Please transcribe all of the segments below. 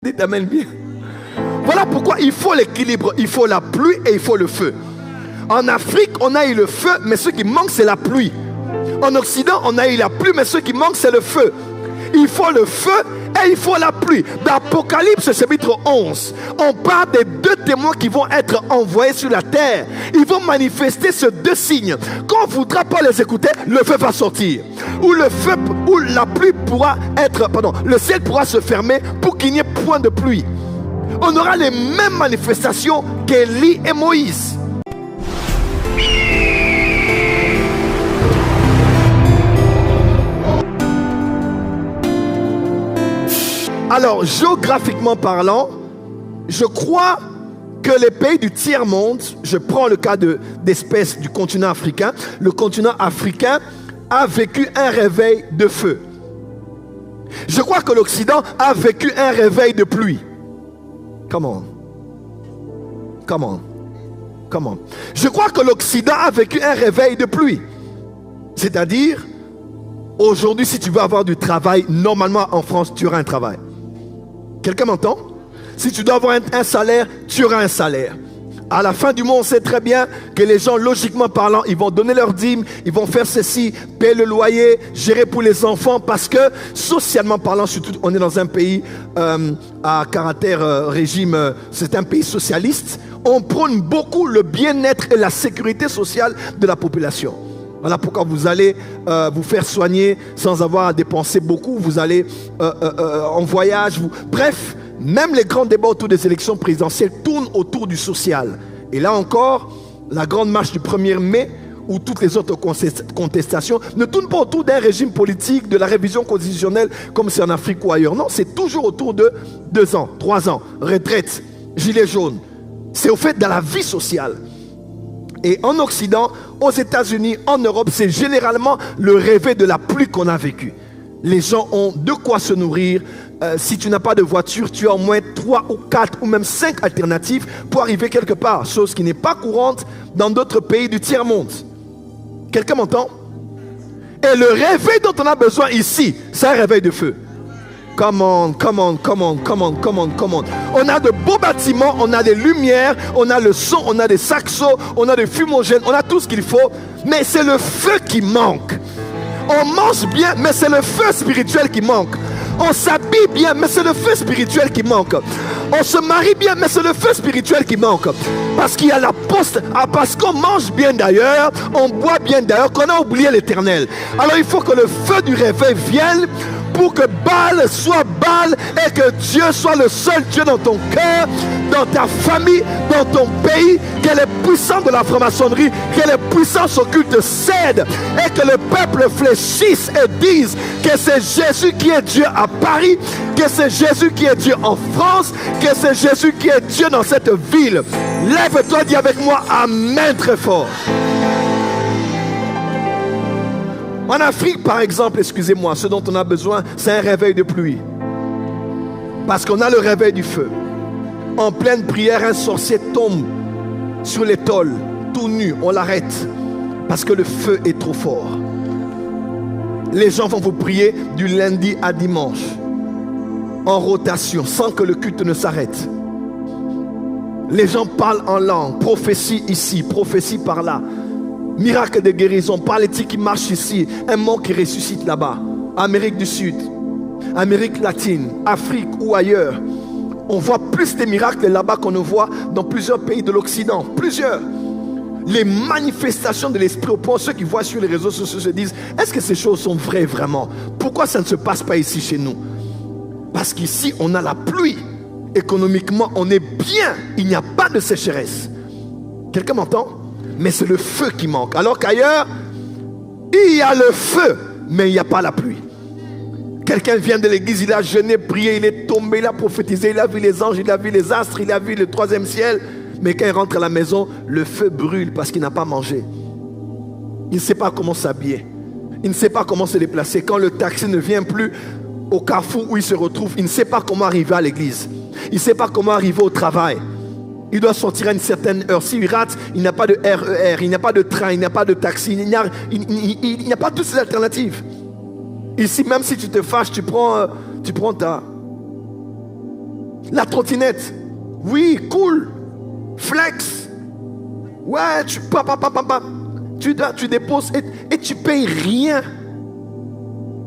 Dites amen bien. Voilà pourquoi il faut l'équilibre. Il faut la pluie et il faut le feu. En Afrique, on a eu le feu, mais ce qui manque, c'est la pluie. En Occident, on a eu la pluie, mais ce qui manque, c'est le feu. Il faut le feu et il faut la pluie. Dans Apocalypse chapitre 11, on parle des deux témoins qui vont être envoyés sur la terre. Ils vont manifester ces deux signes. Quand on ne voudra pas les écouter, le feu va sortir. Ou le feu, ou la pluie pourra être, le ciel pourra se fermer pour qu'il n'y ait point de pluie. On aura les mêmes manifestations qu'Élie et Moïse. Alors, géographiquement parlant, je crois que les pays du tiers-monde, je prends le cas d'espèces du continent africain, le continent africain a vécu un réveil de feu. Je crois que l'Occident a vécu un réveil de pluie. Come on. Come on. Come on. Je crois que l'Occident a vécu un réveil de pluie. C'est-à-dire, aujourd'hui, si tu veux avoir du travail, normalement en France, tu auras un travail. Quelqu'un m'entend? Si tu dois avoir un salaire, tu auras un salaire. À la fin du mois, on sait très bien que les gens, logiquement parlant, ils vont donner leur dîme, ils vont faire ceci, payer le loyer, gérer pour les enfants, parce que socialement parlant, surtout on est dans un pays à caractère régime, c'est un pays socialiste, on prône beaucoup le bien-être et la sécurité sociale de la population. Voilà pourquoi vous allez vous faire soigner sans avoir à dépenser beaucoup. Vous allez en voyage. Bref, même les grands débats autour des élections présidentielles tournent autour du social. Et là encore, la grande marche du 1er mai ou toutes les autres contestations ne tournent pas autour d'un régime politique, de la révision constitutionnelle comme c'est en Afrique ou ailleurs. Non, c'est toujours autour de 2 ans, 3 ans, retraite, gilets jaunes. C'est au fait dans la vie sociale. Et en Occident, aux États-Unis, en Europe, c'est généralement le réveil de la pluie qu'on a vécu. Les gens ont de quoi se nourrir. Si tu n'as pas de voiture, tu as au moins 3 ou 4 ou même 5 alternatives pour arriver quelque part. Chose qui n'est pas courante dans d'autres pays du tiers-monde. Quelqu'un m'entend? Et le réveil dont on a besoin ici, c'est un réveil de feu. Come on, come on, come on, come on, come on, come on. On a de beaux bâtiments, on a des lumières, on a le son, on a des saxos, on a des fumogènes, on a tout ce qu'il faut. Mais c'est le feu qui manque. On mange bien, mais c'est le feu spirituel qui manque. On s'habille bien, mais c'est le feu spirituel qui manque. On se marie bien, mais c'est le feu spirituel qui manque. Parce qu'il y a la poste, parce qu'on mange bien d'ailleurs, on boit bien d'ailleurs, qu'on a oublié l'éternel. Alors il faut que le feu du réveil vienne pour que Baal soit Baal et que Dieu soit le seul Dieu dans ton cœur, dans ta famille, dans ton pays, que les puissants de la franc-maçonnerie, que les puissances occultes cèdent et que le peuple fléchisse et dise que c'est Jésus qui est Dieu à Paris, que c'est Jésus qui est Dieu en France, que c'est Jésus qui est Dieu dans cette ville. Lève-toi, dis avec moi Amen très fort. En Afrique, par exemple, excusez-moi, ce dont on a besoin, c'est un réveil de pluie. Parce qu'on a le réveil du feu. En pleine prière, un sorcier tombe sur les tôles, tout nu, on l'arrête. Parce que le feu est trop fort. Les gens vont vous prier du lundi à dimanche, en rotation, sans que le culte ne s'arrête. Les gens parlent en langue, prophétie ici, prophétie par là. Miracle de guérison, paralytique qui marche ici, un mort qui ressuscite là-bas. Amérique du Sud, Amérique latine, Afrique ou ailleurs. On voit plus de miracles là-bas qu'on ne voit dans plusieurs pays de l'Occident. Plusieurs. Les manifestations de l'esprit au point, ceux qui voient sur les réseaux sociaux se disent, est-ce que ces choses sont vraies vraiment? Pourquoi ça ne se passe pas ici chez nous? Parce qu'ici on a la pluie. Économiquement on est bien, il n'y a pas de sécheresse. Quelqu'un m'entend? Mais c'est le feu qui manque. Alors qu'ailleurs, il y a le feu, mais il n'y a pas la pluie. Quelqu'un vient de l'église, il a jeûné, prié, il est tombé, il a prophétisé, il a vu les anges, il a vu les astres, il a vu le 3e ciel. Mais quand il rentre à la maison, le feu brûle parce qu'il n'a pas mangé. Il ne sait pas comment s'habiller. Il ne sait pas comment se déplacer. Quand le taxi ne vient plus au carrefour où il se retrouve, il ne sait pas comment arriver à l'église. Il ne sait pas comment arriver au travail. Il doit sortir à une certaine heure. S'il rate, il n'a pas de RER, il n'y a pas de train, il n'y a pas de taxi, il n'y a pas toutes ces alternatives. Ici, même si tu te fâches, tu prends ta... La trottinette. Oui, cool. Flex. Ouais, tu déposes et tu payes rien.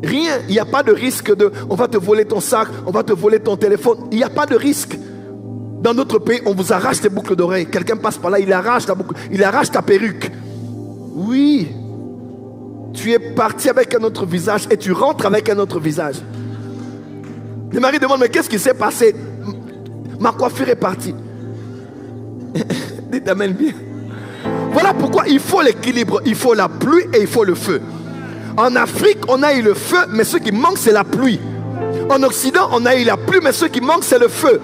Rien. Il n'y a pas de risque de on va te voler ton sac, on va te voler ton téléphone. Il n'y a pas de risque. Dans notre pays, on vous arrache tes boucles d'oreilles. Quelqu'un passe par là, il arrache ta boucle, il arrache ta perruque. Oui. Tu es parti avec un autre visage et tu rentres avec un autre visage. Le mari demande, mais qu'est-ce qui s'est passé? Ma coiffure est partie. Dites amen bien. Voilà pourquoi il faut l'équilibre. Il faut la pluie et il faut le feu. En Afrique, on a eu le feu, mais ce qui manque, c'est la pluie. En Occident, on a eu la pluie, mais ce qui manque, c'est le feu.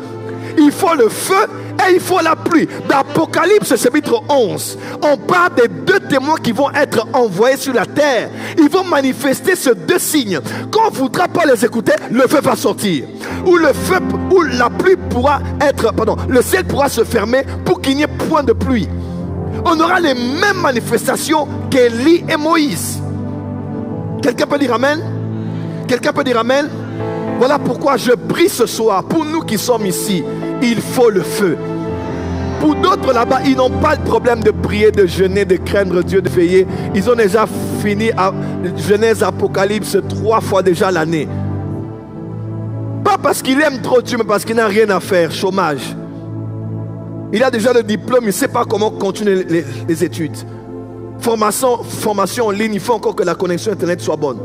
Il faut le feu et il faut la pluie. Dans Apocalypse chapitre 11, on parle des deux témoins qui vont être envoyés sur la terre. Ils vont manifester ces deux signes. Quand on ne voudra pas les écouter, le feu va sortir. Ou la pluie pourra être, le ciel pourra se fermer pour qu'il n'y ait point de pluie. On aura les mêmes manifestations qu'Élie et Moïse. Quelqu'un peut dire amen? Quelqu'un peut dire amen? Voilà pourquoi je prie ce soir. Pour nous qui sommes ici, il faut le feu. Pour d'autres là-bas, ils n'ont pas le problème de prier, de jeûner, de craindre Dieu, de veiller. Ils ont déjà fini à Genèse, Apocalypse 3 fois déjà l'année. Pas parce qu'il aime trop Dieu, mais parce qu'il n'a rien à faire. Chômage. Il a déjà le diplôme, il ne sait pas comment continuer les études. Formation en ligne, il faut encore que la connexion Internet soit bonne.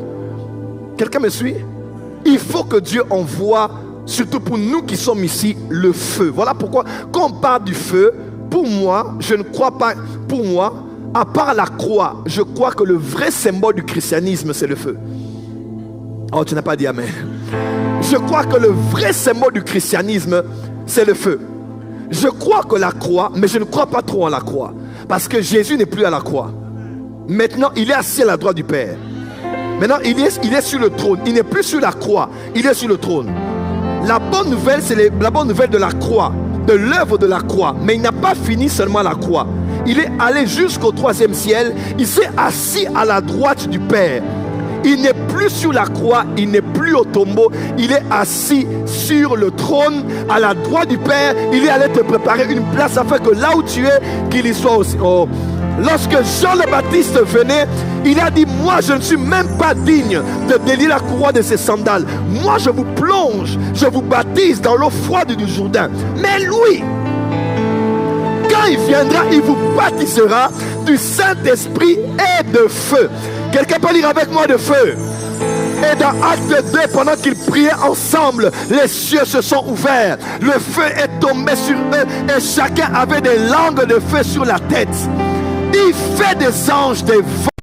Quelqu'un me suit? Il faut que Dieu envoie, surtout pour nous qui sommes ici, le feu. Voilà pourquoi, quand on parle du feu, pour moi, je ne crois pas, pour moi, à part la croix, je crois que le vrai symbole du christianisme, c'est le feu. Oh, tu n'as pas dit amen. Je crois que le vrai symbole du christianisme, c'est le feu. Je crois que la croix, mais je ne crois pas trop en la croix. Parce que Jésus n'est plus à la croix. Maintenant, il est assis à la droite du Père. Maintenant, il est sur le trône. Il n'est plus sur la croix. Il est sur le trône. La bonne nouvelle, c'est la bonne nouvelle de la croix, de l'œuvre de la croix. Mais il n'a pas fini seulement la croix. Il est allé jusqu'au 3e ciel. Il s'est assis à la droite du Père. Il n'est plus sur la croix, il n'est plus au tombeau. Il est assis sur le trône à la droite du Père. Il est allé te préparer une place afin que là où tu es, qu'il y soit aussi. Oh. Lorsque Jean le Baptiste venait, il a dit, moi je ne suis même pas digne de délier la courroie de ses sandales. Moi je vous plonge, je vous baptise dans l'eau froide du Jourdain. Mais lui, quand il viendra, il vous baptisera du Saint-Esprit et de feu. Quelqu'un peut lire avec moi de feu? Et dans Acte 2, pendant qu'ils priaient ensemble, les cieux se sont ouverts. Le feu est tombé sur eux et chacun avait des langues de feu sur la tête. Il fait des anges, des vents.